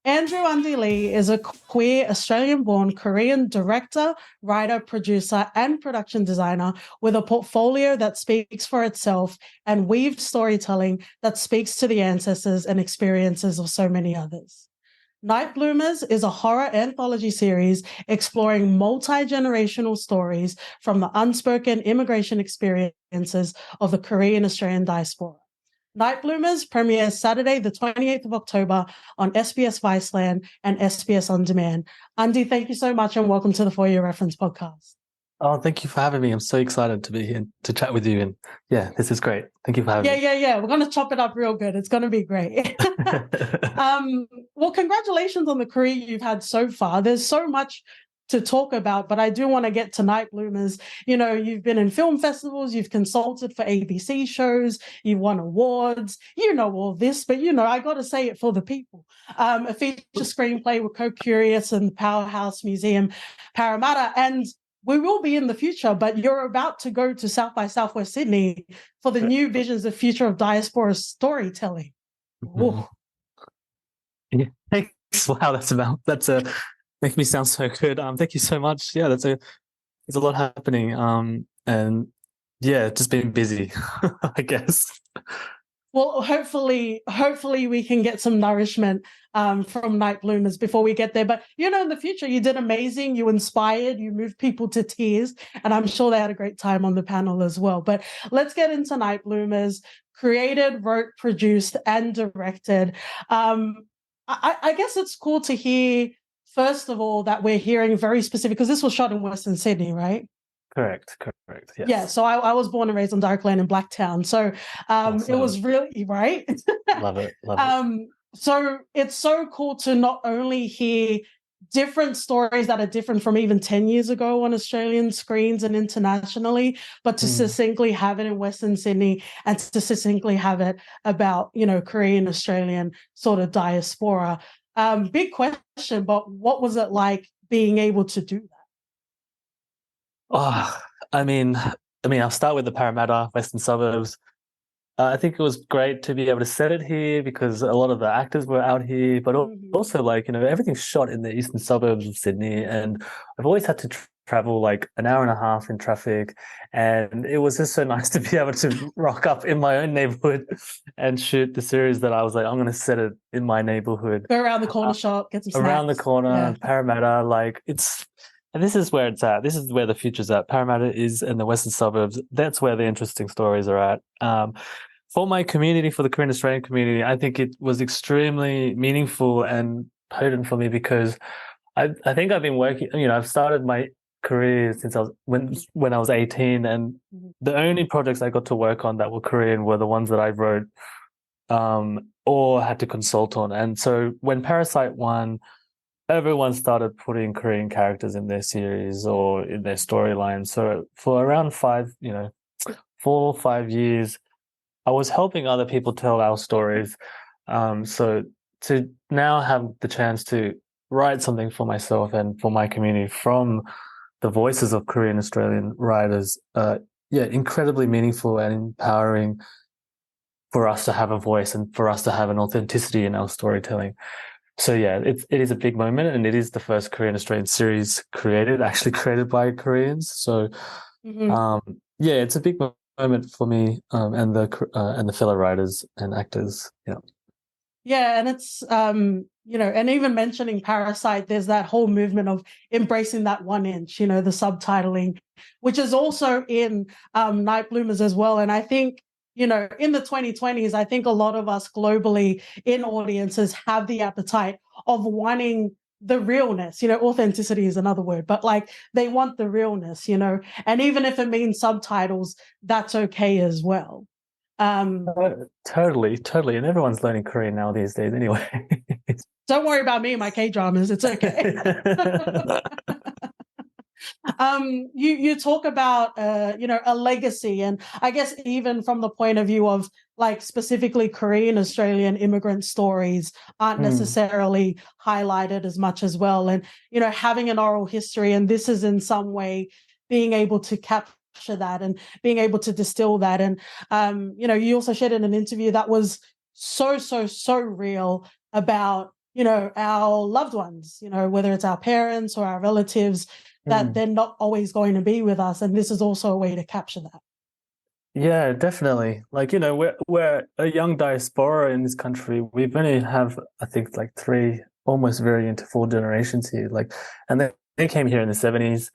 Andrew Undy Lee is a queer Australian-born Korean director, writer, producer, and production designer with a portfolio that speaks for itself and weaves storytelling that speaks to the ancestors and experiences of so many others. Night Bloomers is a horror anthology series exploring multi-generational stories from the unspoken immigration experiences of the Korean Australian diaspora. Night Bloomers premieres Saturday, the 28th of October on SBS Viceland and SBS On Demand. Andy, thank you so much and welcome to the For Your Reference podcast. Oh, thank you for having me. I'm so excited to be here to chat with you. And yeah, this is great. Thank you for having me. Yeah. We're going to chop it up real good. It's going to be great. Well, congratulations on the career you've had so far. There's so much to talk about, but I do want to get to Night Bloomers. You know, you've been in film festivals, you've consulted for ABC shows, you've won awards, you know all this, but I got to say it for the people. A feature screenplay with Co-Curious and the Powerhouse Museum, Parramatta, and we will be in the future, but you're about to go to South by Southwest Sydney for the new Visions, the Future of Diaspora Storytelling. Mm-hmm. Yeah, thanks. Wow, that's makes me sound so good. Thank you so much. Yeah, there's a lot happening. And yeah, just been busy, I guess. Well, hopefully we can get some nourishment from Night Bloomers before we get there. But in the future, you did amazing. You inspired, you moved people to tears, and I'm sure they had a great time on the panel as well. But let's get into Night Bloomers. Created, wrote, produced, and directed. I guess it's cool to hear, first of all, that we're hearing very specific, because this was shot in Western Sydney, right? Correct. Yes. Yeah, so I was born and raised on Darkland in Blacktown. So awesome. It was really, right? Love it. So it's so cool to not only hear different stories that are different from even 10 years ago on Australian screens and internationally, but to succinctly have it in Western Sydney and to succinctly have it about, Korean Australian sort of diaspora. Big question, but what was it like being able to do that? Oh, I mean, I'll start with the Parramatta, Western Suburbs. I think it was great to be able to set it here because a lot of the actors were out here, but also everything's shot in the eastern suburbs of Sydney, and I've always had to travel like an hour and a half in traffic, and it was just so nice to be able to rock up in my own neighborhood and shoot the series that I was like, I'm going to set it in my neighborhood. Go around the corner shop, get some snacks. Around the corner, Parramatta, and this is where it's at. This is where the future's at. Parramatta is in the western suburbs. That's where the interesting stories are at. For my community, for the Korean Australian community, I think it was extremely meaningful and potent for me because I think I've been working, I've started my career since when I was 18, and the only projects I got to work on that were Korean were the ones that I wrote or had to consult on. And so when Parasite won, everyone started putting Korean characters in their series or in their storylines. So for around 4 or 5 years, I was helping other people tell our stories. So to now have the chance to write something for myself and for my community from the voices of Korean Australian writers, incredibly meaningful and empowering for us to have a voice and for us to have an authenticity in our storytelling. So yeah, it is a big moment, and it is the first Korean Australian series created by Koreans. So it's a big moment for me and the fellow writers and actors. Yeah, and it's and even mentioning Parasite, there's that whole movement of embracing that 1 inch, the subtitling, which is also in Night Bloomers as well. And I think in the 2020s, I think a lot of us globally in audiences have the appetite of wanting the realness, authenticity is another word, but they want the realness, and even if it means subtitles, that's okay as well. Totally. And everyone's learning Korean now these days anyway. Don't worry about me and my K-dramas. It's okay. You talk about, a legacy, and I guess even from the point of view of specifically Korean Australian immigrant stories aren't necessarily highlighted as much as well. And, having an oral history, and this is in some way being able to capture that and being able to distill that. And, you also shared in an interview that was so real about our loved ones, whether it's our parents or our relatives, that they're not always going to be with us. And this is also a way to capture that. Yeah, definitely. Like, we're a young diaspora in this country. We've only have, I think, like three, almost very into four generations here. Like, and they came here in the 70s,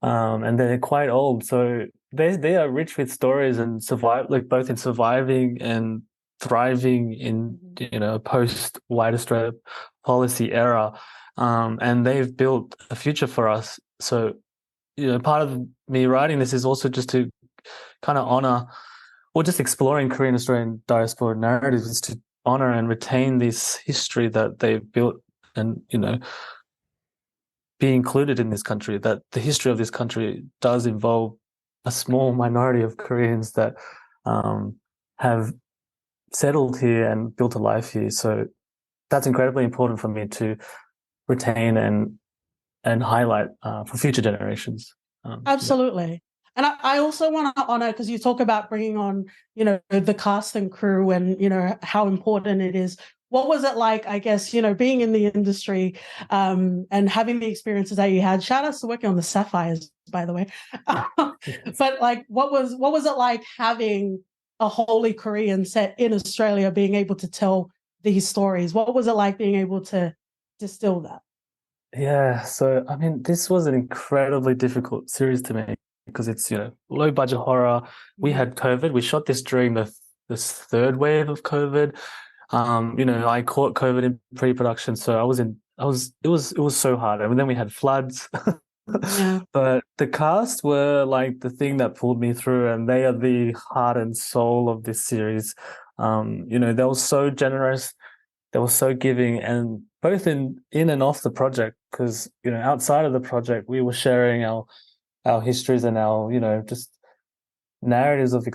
and they're quite old. So they are rich with stories and survive, like both in surviving and thriving in, a post White Australia policy era. And they've built a future for us. So, part of me writing this is also just to kind of honor or just exploring Korean Australian diaspora narratives is to honor and retain this history that they've built and, be included in this country, that the history of this country does involve a small minority of Koreans that have settled here and built a life here. So that's incredibly important for me to retain and highlight for future generations. Absolutely. And I also want to honor, because you talk about bringing on, the cast and crew and, how important it is. What was it like, I guess, being in the industry and having the experiences that you had? Shout out to working on the Sapphires, by the way. But like, what was it like having a wholly Korean set in Australia, being able to tell these stories? What was it like being able to distill that? Yeah, so I mean, this was an incredibly difficult series to make because it's, low budget horror. We had COVID. We shot this during this third wave of COVID. I caught COVID in pre-production, so it was so hard. And then we had floods. Yeah. But the cast were like the thing that pulled me through, and they are the heart and soul of this series. They were so generous, they were so giving, and both in and off the project, because outside of the project we were sharing our histories and our just narratives of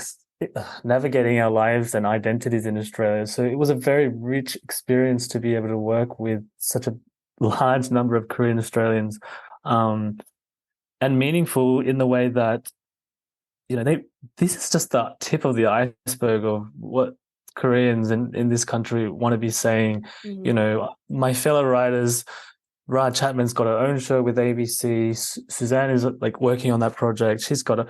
navigating our lives and identities in Australia. So it was a very rich experience to be able to work with such a large number of Korean Australians, and meaningful in the way that this is just the tip of the iceberg of what Koreans in this country want to be saying. My fellow writers, Ra Chapman's got her own show with ABC. Suzanne is like working on that project. She's got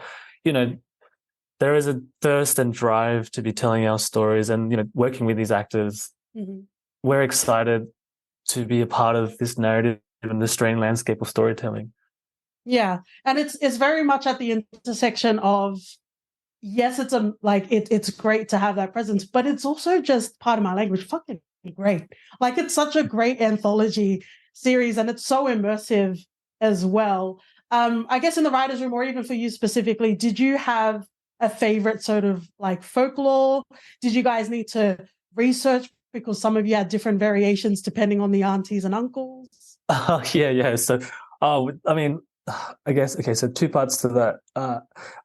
there is a thirst and drive to be telling our stories and, working with these actors. We're excited to be a part of this narrative and the strange landscape of storytelling. Yeah. And it's very much at the intersection of, yes, it's great to have that presence, but it's also just part of my language. Fucking great. Like, it's such a great anthology series and it's so immersive as well. I guess in the writer's room, or even for you specifically, did you have a favorite sort of like folklore? Did you guys need to research because some of you had different variations depending on the aunties and uncles? Oh, yeah. So, I mean, I guess, okay, so two parts to that.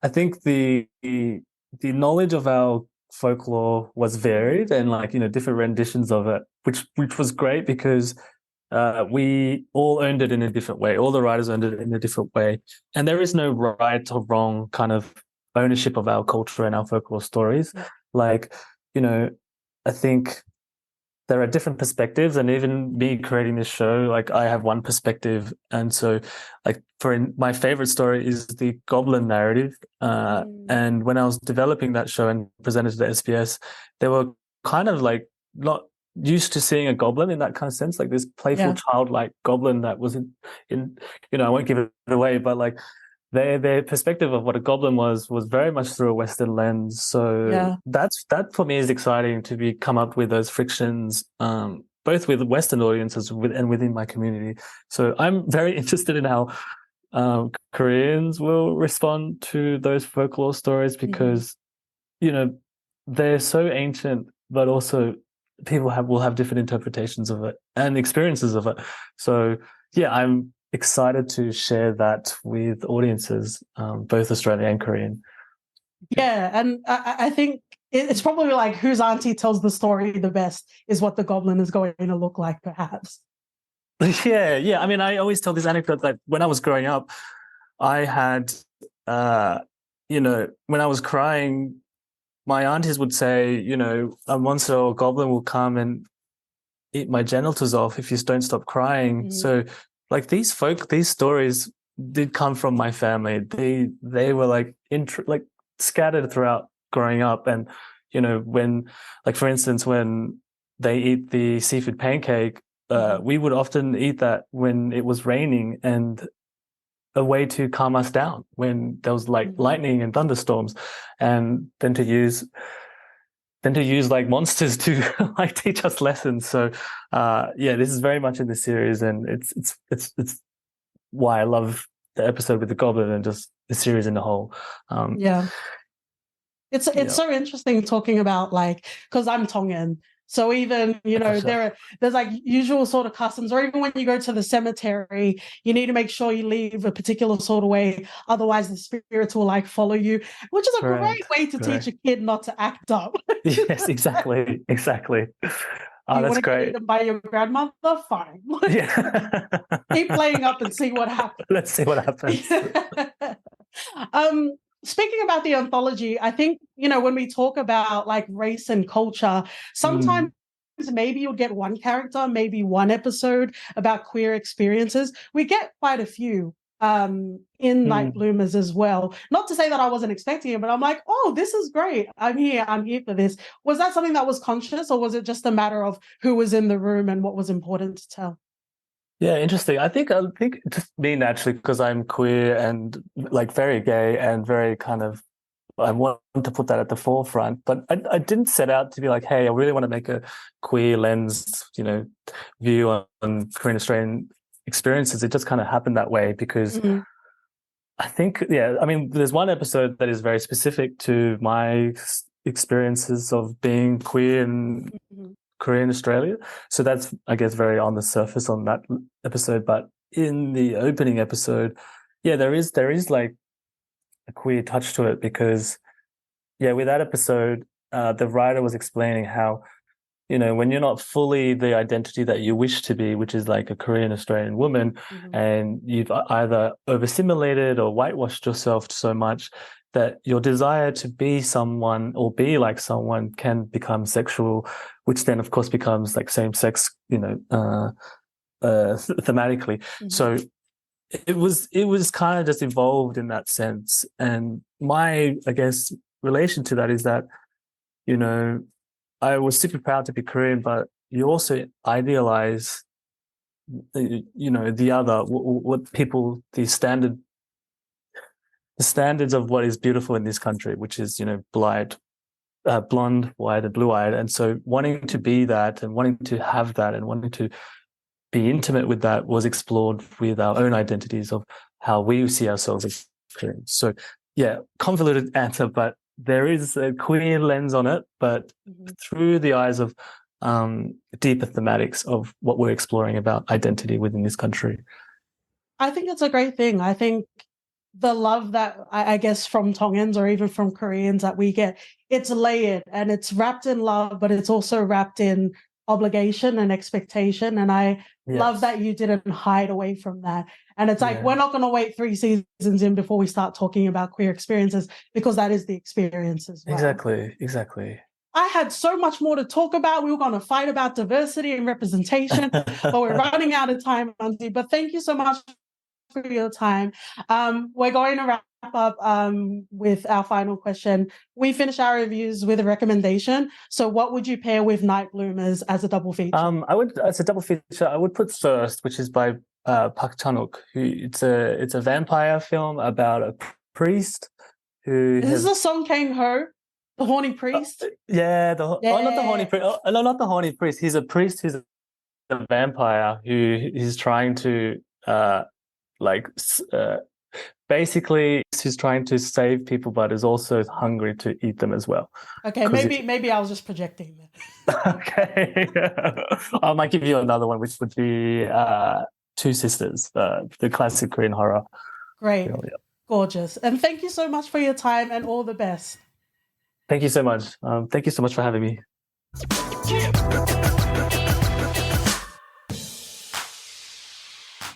I think the knowledge of our folklore was varied and like, different renditions of it, which was great because we all earned it in a different way. All the writers earned it in a different way. And there is no right or wrong kind of ownership of our culture and our folklore stories. Like, I think there are different perspectives, and even me creating this show, like I have one perspective. And so like my favorite story is the goblin narrative. And when I was developing that show and presented to the SBS, they were kind of like not used to seeing a goblin in that kind of sense, like this playful childlike goblin that was in I won't give it away, but like their perspective of what a goblin was very much through a Western lens. So that for me is exciting to come up with those frictions, both with Western audiences and within my community. So I'm very interested in how Koreans will respond to those folklore stories because, they're so ancient, but also people will have different interpretations of it and experiences of it. So yeah, I'm excited to share that with audiences, both Australian and Korean. Yeah, and I think it's probably like whose auntie tells the story the best is what the goblin is going to look like, perhaps. Yeah. I mean, I always tell this anecdote that when I was growing up, I had, when I was crying, my aunties would say, a monster or goblin will come and eat my genitals off if you don't stop crying. So like these stories did come from my family. They were like like scattered throughout growing up. And when, like, for instance, when they eat the seafood pancake, we would often eat that when it was raining, and a way to calm us down when there was like lightning and thunderstorms, and then to use like monsters to like teach us lessons. So this is very much in the series, and it's why I love the episode with the goblin and just the series in the whole. It's so interesting talking about, like, because I'm Tongan. So even, there's like usual sort of customs, or even when you go to the cemetery, you need to make sure you leave a particular sort of way. Otherwise the spirits will like follow you, which is a great way to teach a kid not to act up. Yes, exactly. Oh, that's great. Eaten by your grandmother? Fine. Yeah. Keep playing up and see what happens. Let's see what happens. Speaking about the anthology, I think, when we talk about like race and culture, sometimes maybe you'll get one character, maybe one episode about queer experiences. We get quite a few in Night Bloomers as well. Not to say that I wasn't expecting it, but I'm like, oh, this is great. I'm here for this. Was that something that was conscious, or was it just a matter of who was in the room and what was important to tell? Yeah, interesting. I think just me naturally, because I'm queer and like very gay and very kind of, I want to put that at the forefront, but I didn't set out to be like, hey, I really want to make a queer lens, view on Korean Australian experiences. It just kind of happened that way because I think, there's one episode that is very specific to my experiences of being queer and Korean Australia. So that's, I guess, very on the surface on that episode. But in the opening episode, there is like a queer touch to it because, with that episode, the writer was explaining how, when you're not fully the identity that you wish to be, which is like a Korean Australian woman, and you've either over-assimilated or whitewashed yourself so much that your desire to be someone or be like someone can become sexual, which then of course becomes like same-sex, thematically. So it was kind of just evolved in that sense. And my, I guess, relation to that is that, I was super proud to be Korean, but you also idealize, the other, what people, the standards of what is beautiful in this country, which is, blonde, white, and blue-eyed. And so wanting to be that and wanting to have that and wanting to be intimate with that was explored with our own identities of how we see ourselves as Koreans. So, convoluted answer, but there is a queer lens on it, but through the eyes of deeper thematics of what we're exploring about identity within this country. I think it's a great thing. I think the love that I guess from Tongans or even from Koreans that we get, it's layered and it's wrapped in love, but it's also wrapped in obligation and expectation. And I love that you didn't hide away from that. And it's like, we're not going to wait 3 seasons in before we start talking about queer experiences, because that is the experience as well. Exactly. I had so much more to talk about. We were going to fight about diversity and representation, but we're running out of time, Auntie. But thank you so much for your time. We're going to wrap up with our final question. We finish our reviews with a recommendation. So what would you pair with Night Bloomers as a double feature? As a double feature, I would put First, which is by Park Chan-wook. It's a vampire film about a priest who Is this a Song Kang-ho? The horny priest? Not the horny priest. No, not the horny priest. He's a priest who's a vampire who is trying to basically he's trying to save people, but is also hungry to eat them as well. Okay, maybe I was just projecting that. Okay. I might give you another one, which would be Two Sisters, the classic Korean horror. Great. Film, gorgeous. And thank you so much for your time and all the best. Thank you so much. Thank you so much for having me.